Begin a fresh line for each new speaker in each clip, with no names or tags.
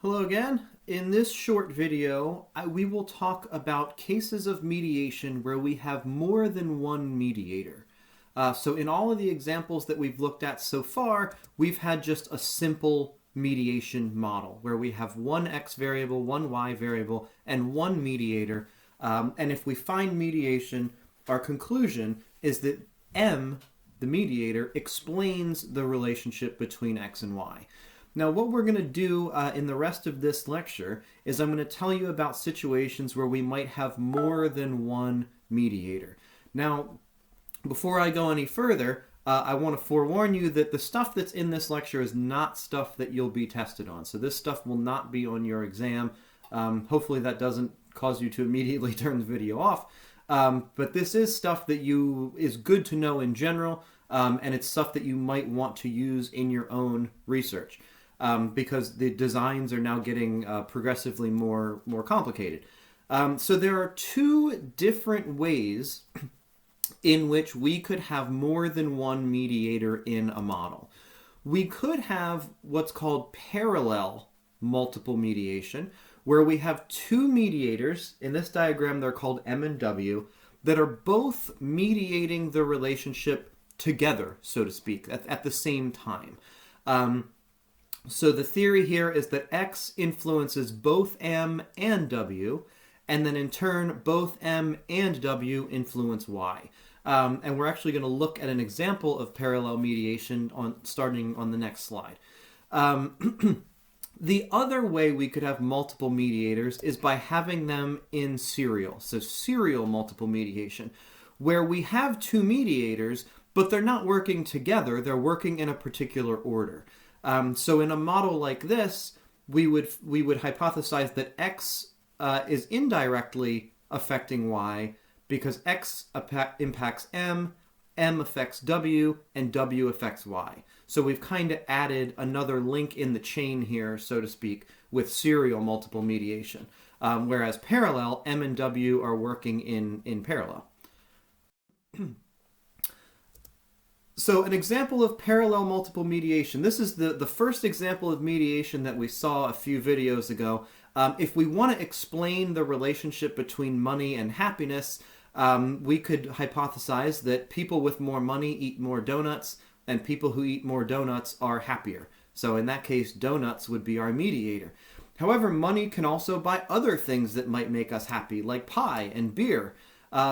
Hello again. In this short video, we will talk about cases of mediation where we have more than one mediator. So in all of the examples that we've looked at so far, we've had just a simple mediation model where we have one x variable, one y variable, and one mediator. And if we find mediation, our conclusion is that M, the mediator, explains the relationship between x and y. Now, what we're going to do in the rest of this lecture is I'm going to tell you about situations where we might have more than one mediator. Now, before I go any further, I want to forewarn you that the stuff that's in this lecture is not stuff that you'll be tested on. So this stuff will not be on your exam. Hopefully that doesn't cause you to immediately turn the video off. But this is stuff that is good to know in general, and it's stuff that you might want to use in your own research. Because the designs are now getting progressively more complicated. So there are two different ways in which we could have more than one mediator in a model. We could have what's called parallel multiple mediation, where we have two mediators. In this diagram, they're called M and W, that are both mediating the relationship together, so to speak, at the same time. So the theory here is that X influences both M and W, and then in turn, both M and W influence Y. And we're actually going to look at an example of parallel mediation starting on the next slide. The other way we could have multiple mediators is by having them in serial. So serial multiple mediation, where we have two mediators, but they're not working together. They're working in a particular order. So in a model like this, we would hypothesize that X is indirectly affecting Y because X impacts M, M affects W, and W affects Y. So we've kind of added another link in the chain here, so to speak, with serial multiple mediation. Whereas parallel, M and W are working in parallel. So an example of parallel multiple mediation. This is the first example of mediation that we saw a few videos ago. If we want to explain the relationship between money and happiness, we could hypothesize that people with more money eat more donuts, and people who eat more donuts are happier. So in that case, donuts would be our mediator. However, money can also buy other things that might make us happy, like pie and beer.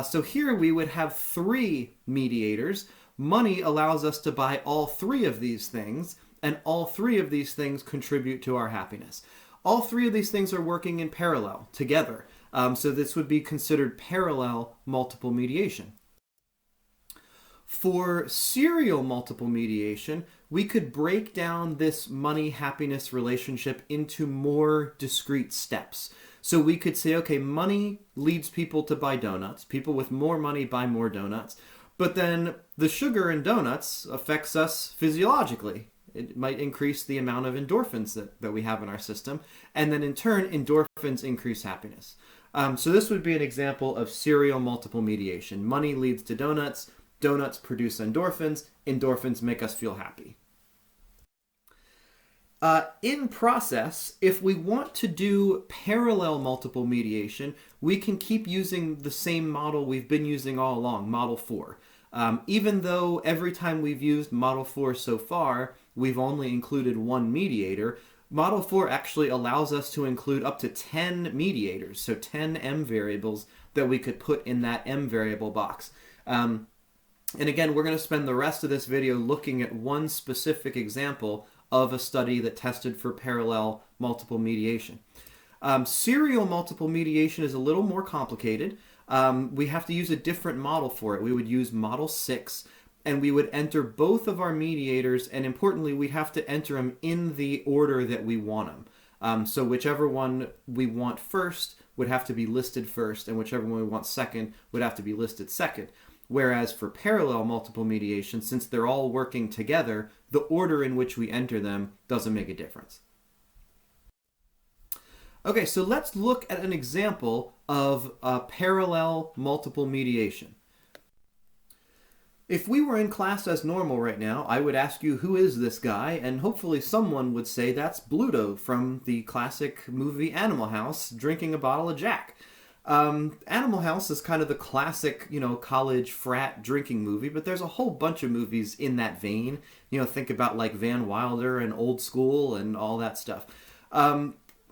So here we would have three mediators. Money allows us to buy all three of these things, and all three of these things contribute to our happiness. All three of these things are working in parallel, together. So this would be considered parallel multiple mediation. For serial multiple mediation, we could break down this money-happiness relationship into more discrete steps. So we could say, okay, money leads people to buy donuts. People with more money buy more donuts. But then the sugar in donuts affects us physiologically. It might increase the amount of endorphins that we have in our system. And then in turn, endorphins increase happiness. So this would be an example of serial multiple mediation. Money leads to donuts. Donuts produce endorphins. Endorphins make us feel happy. In process, if we want to do parallel multiple mediation, we can keep using the same model we've been using all along, Model 4. Even though every time we've used Model 4 so far, we've only included one mediator, Model 4 actually allows us to include up to 10 mediators, so 10 M variables that we could put in that M variable box. And again, we're going to spend the rest of this video looking at one specific example of a study that tested for parallel multiple mediation. Serial multiple mediation is a little more complicated. We have to use a different model for it. We would use Model 6, and we would enter both of our mediators, and importantly, we'd have to enter them in the order that we want them. So whichever one we want first would have to be listed first, and whichever one we want second would have to be listed second. Whereas for parallel multiple mediation, since they're all working together, the order in which we enter them doesn't make a difference. Okay, so let's look at an example of parallel multiple mediation. If we were in class as normal right now, I would ask you, who is this guy? And hopefully someone would say that's Bluto from the classic movie Animal House drinking a bottle of Jack. Animal House is kind of the classic, college frat drinking movie, but there's a whole bunch of movies in that vein. Think about like Van Wilder and Old School and all that stuff.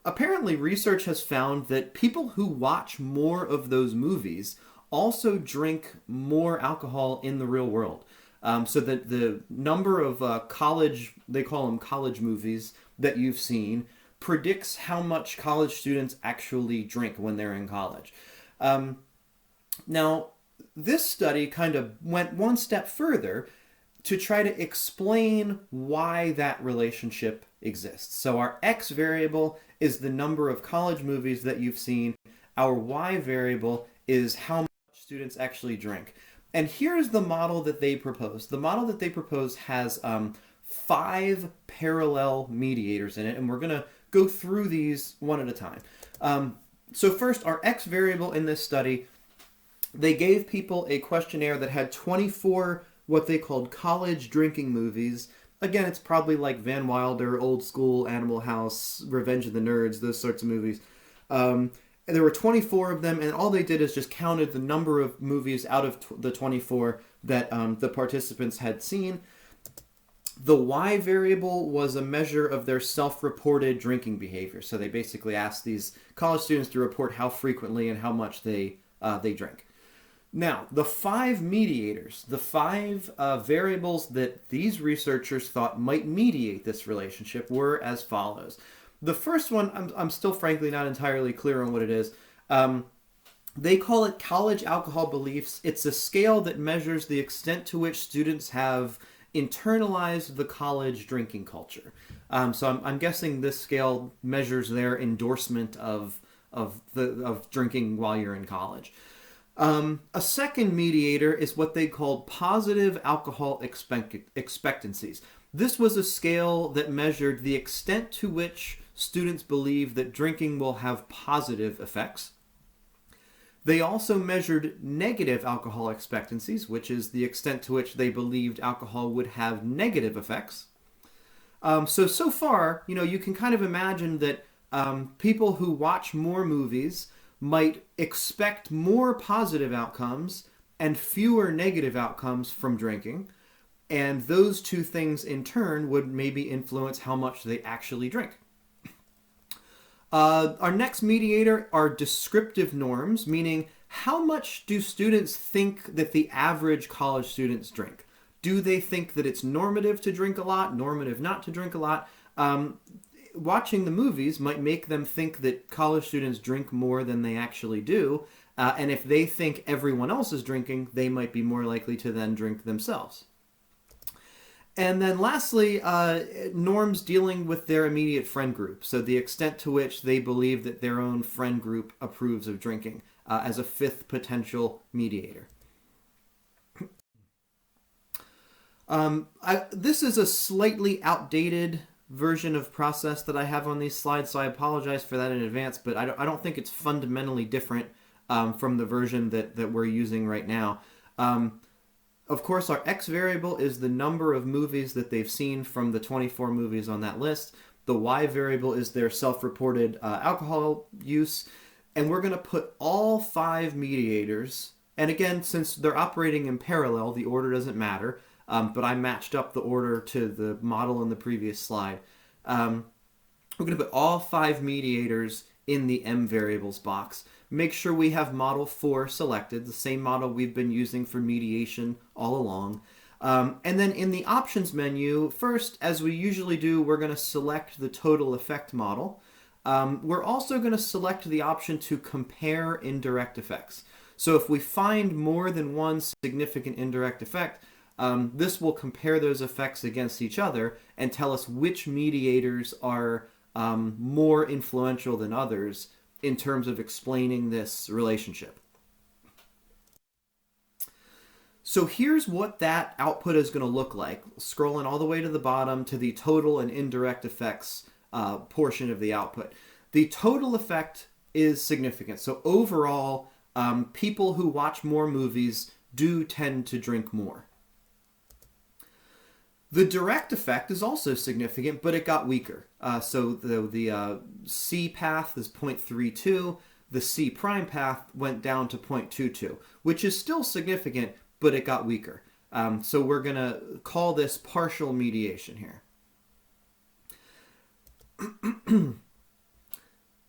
Apparently, research has found that people who watch more of those movies also drink more alcohol in the real world. So that the number of college, they call them college movies, that you've seen predicts how much college students actually drink when they're in college. Now, this study kind of went one step further to try to explain why that relationship exists. So our X variable is the number of college movies that you've seen. Our Y variable is how much students actually drink. And here's the model that they propose. The model that they propose has 5 parallel mediators in it, and we're going to go through these one at a time. So first, our X variable in this study, they gave people a questionnaire that had 24 what they called college drinking movies. Again, it's probably like Van Wilder, Old School, Animal House, Revenge of the Nerds, those sorts of movies. And there were 24 of them, and all they did is just counted the number of movies out of the 24 that the participants had seen. The Y variable was a measure of their self-reported drinking behavior. So they basically asked these college students to report how frequently and how much they drink. Now, the 5 mediators, the 5 variables that these researchers thought might mediate this relationship were as follows. The first one, I'm still frankly not entirely clear on what it is. They call it college alcohol beliefs. It's a scale that measures the extent to which students have internalized the college drinking culture. So I'm guessing this scale measures their endorsement of drinking while you're in college. A second mediator is what they called positive alcohol expectancies. This was a scale that measured the extent to which students believe that drinking will have positive effects. They also measured negative alcohol expectancies, which is the extent to which they believed alcohol would have negative effects. So far, you can kind of imagine that people who watch more movies might expect more positive outcomes and fewer negative outcomes from drinking. And those two things in turn would maybe influence how much they actually drink. Our next mediator are descriptive norms, meaning how much do students think that the average college students drink? Do they think that it's normative to drink a lot, normative not to drink a lot? Watching the movies might make them think that college students drink more than they actually do. And if they think everyone else is drinking, they might be more likely to then drink themselves. And then lastly, norms dealing with their immediate friend group. So the extent to which they believe that their own friend group approves of drinking as a 5th potential mediator. This is a slightly outdated version of process that I have on these slides, so I apologize for that in advance, but I don't think it's fundamentally different from the version that we're using right now. Of course, our X variable is the number of movies that they've seen from the 24 movies on that list. The Y variable is their self-reported alcohol use. And we're going to put all 5 mediators, and again, since they're operating in parallel, the order doesn't matter, but I matched up the order to the model in the previous slide. We're going to put all 5 mediators in the M variables box. Make sure we have model 4 selected, the same model we've been using for mediation all along. And then in the options menu, first, as we usually do, we're going to select the total effect model. We're also going to select the option to compare indirect effects. So if we find more than one significant indirect effect, this will compare those effects against each other and tell us which mediators are more influential than others in terms of explaining this relationship. So here's what that output is going to look like, scrolling all the way to the bottom to the total and indirect effects portion of the output. The total effect is significant. So overall, people who watch more movies do tend to drink more. The direct effect is also significant, but it got weaker. So the C path is 0.32. The C prime path went down to 0.22, which is still significant, but it got weaker. So we're going to call this partial mediation here.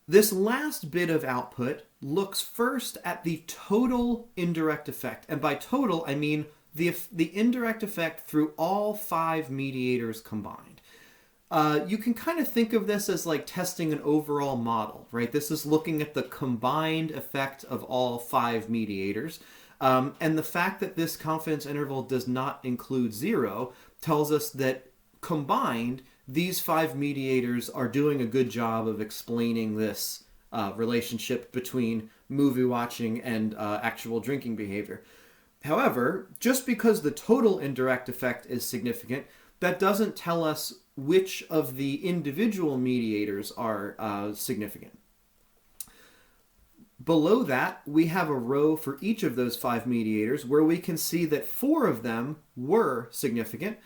This last bit of output looks first at the total indirect effect. And by total, I mean the indirect effect through all 5 mediators combined. You can kind of think of this as like testing an overall model, right? This is looking at the combined effect of all 5 mediators. And the fact that this confidence interval does not include 0 tells us that combined, these 5 mediators are doing a good job of explaining this relationship between movie watching and actual drinking behavior. However, just because the total indirect effect is significant, that doesn't tell us which of the individual mediators are significant. Below that, we have a row for each of those 5 mediators where we can see that 4 of them were significant.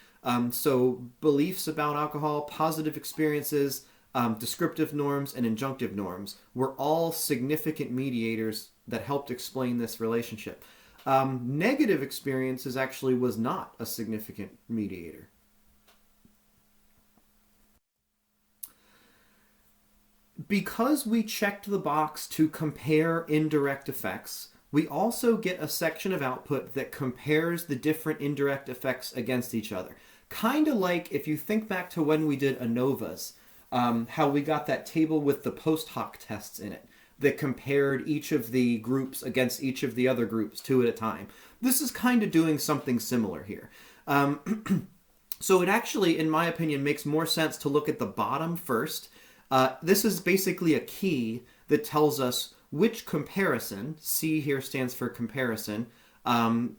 So beliefs about alcohol, positive experiences, descriptive norms, and injunctive norms were all significant mediators that helped explain this relationship. Negative experiences actually was not a significant mediator. Because we checked the box to compare indirect effects, we also get a section of output that compares the different indirect effects against each other. Kind of like if you think back to when we did ANOVAs, how we got that table with the post hoc tests in it that compared each of the groups against each of the other groups 2 at a time. This is kind of doing something similar here. So it actually, in my opinion, makes more sense to look at the bottom first. This is basically a key that tells us which comparison, C here stands for comparison,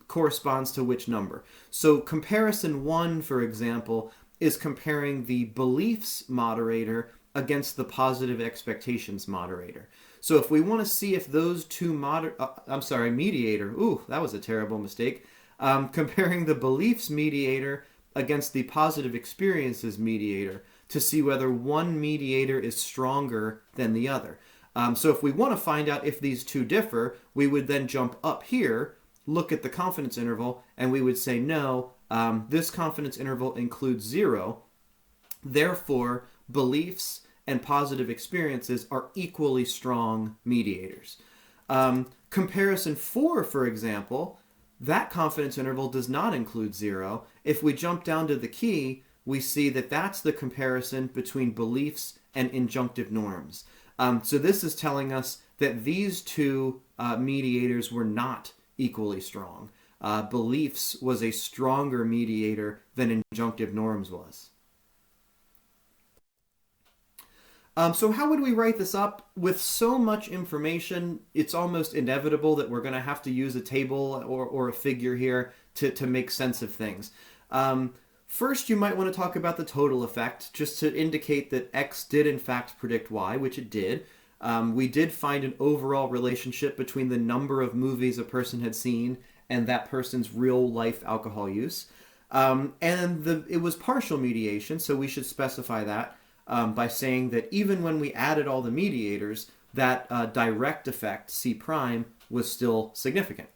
corresponds to which number. So comparison 1, for example, is comparing the beliefs moderator against the positive expectations moderator. So if we want to see if those two mediator, ooh, that was a terrible mistake, comparing the beliefs mediator against the positive experiences mediator to see whether one mediator is stronger than the other. So if we want to find out if these two differ, we would then jump up here, look at the confidence interval, and we would say, no, this confidence interval includes 0. Therefore, beliefs and positive experiences are equally strong mediators. Comparison 4, for example, that confidence interval does not include 0. If we jump down to the key, we see that that's the comparison between beliefs and injunctive norms. So this is telling us that these two mediators were not equally strong. Beliefs was a stronger mediator than injunctive norms was. So how would we write this up? With so much information, it's almost inevitable that we're going to have to use a table or a figure here to make sense of things. First, you might want to talk about the total effect, just to indicate that X did in fact predict Y, which it did. We did find an overall relationship between the number of movies a person had seen and that person's real-life alcohol use. It was partial mediation, so we should specify that by saying that even when we added all the mediators, that direct effect, C prime, was still significant.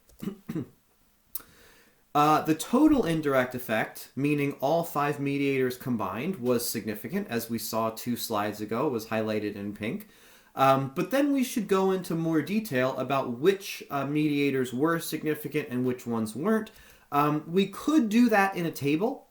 The total indirect effect, meaning all 5 mediators combined, was significant, as we saw 2 slides ago, was highlighted in pink. But then we should go into more detail about which mediators were significant and which ones weren't. We could do that in a table.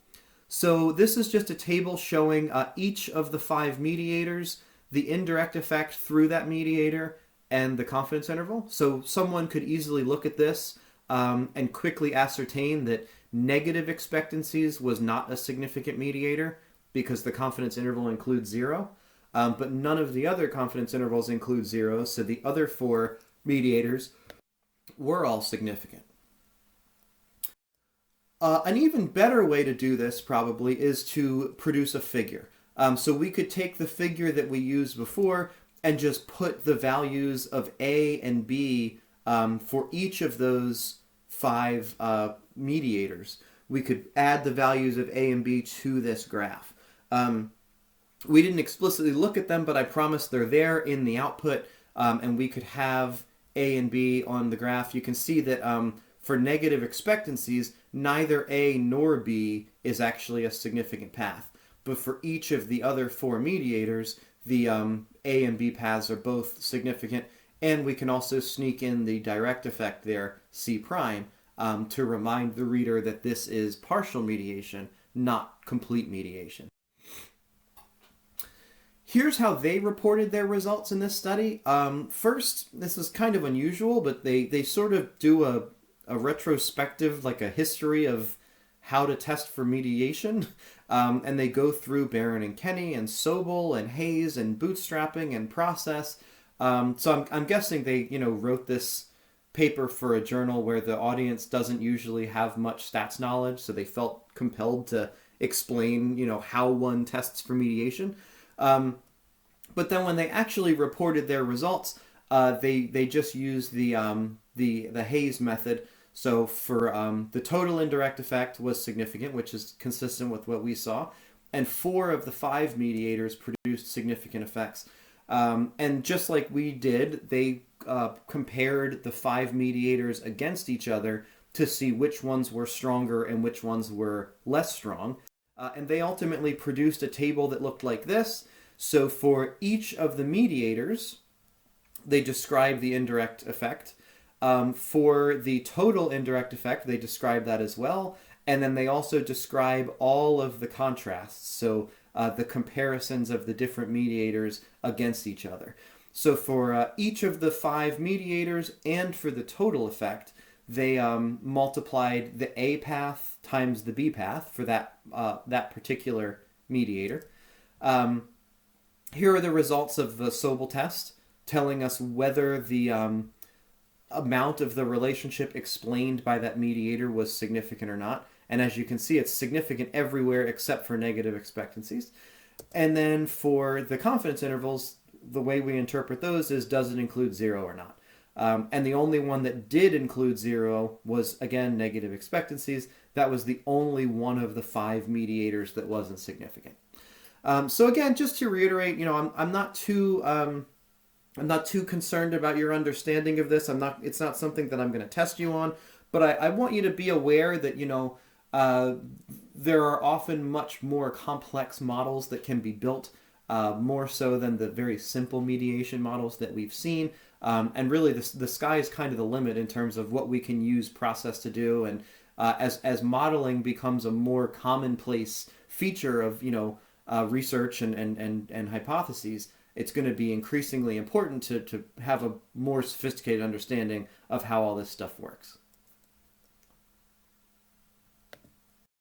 So this is just a table showing each of the 5 mediators, the indirect effect through that mediator, and the confidence interval. So someone could easily look at this and quickly ascertain that negative expectancies was not a significant mediator because the confidence interval includes 0. But none of the other confidence intervals include 0, so the other 4 mediators were all significant. An even better way to do this probably is to produce a figure. So we could take the figure that we used before and just put the values of A and B for each of those 5 mediators. we could add the values of A and B to this graph. We didn't explicitly look at them, but I promise they're there in the output, and we could have A and B on the graph. You can see that for negative expectancies, neither A nor B is actually a significant path. But for each of the other 4 mediators, the A and B paths are both significant, and we can also sneak in the direct effect there, C prime, to remind the reader that this is partial mediation, not complete mediation. Here's how they reported their results in this study. First, this is kind of unusual, but they sort of do a retrospective, like a history of how to test for mediation. And they go through Barron and Kenny and Sobel and Hayes and bootstrapping and process. So I'm guessing they wrote this paper for a journal where the audience doesn't usually have much stats knowledge, so they felt compelled to explain how one tests for mediation. But then when they actually reported their results, they just used the Hayes method. So for the total indirect effect was significant, which is consistent with what we saw, and 4 of the 5 mediators produced significant effects. And just like we did, they compared the 5 mediators against each other to see which ones were stronger and which ones were less strong. And they ultimately produced a table that looked like this. So for each of the mediators, they describe the indirect effect. For the total indirect effect, they describe that as well. And then they also describe all of the contrasts, so the comparisons of the different mediators against each other. So for each of the 5 mediators and for the total effect, they multiplied the A path times the B path for that particular mediator. Here are the results of the Sobel test, telling us whether the amount of the relationship explained by that mediator was significant or not. And as you can see, it's significant everywhere except for negative expectancies. And then for the confidence intervals, the way we interpret those is, does it include 0 or not? And the only one that did include 0 was, again, negative expectancies. That was the only one of the 5 mediators that wasn't significant. So again, just to reiterate, I'm not too concerned about your understanding of this. It's not something that I'm going to test you on, but I want you to be aware that there are often much more complex models that can be built, more so than the very simple mediation models that we've seen. And really, the sky is kind of the limit in terms of what we can use process to do. And as modeling becomes a more commonplace feature of research and hypotheses, it's going to be increasingly important to have a more sophisticated understanding of how all this stuff works.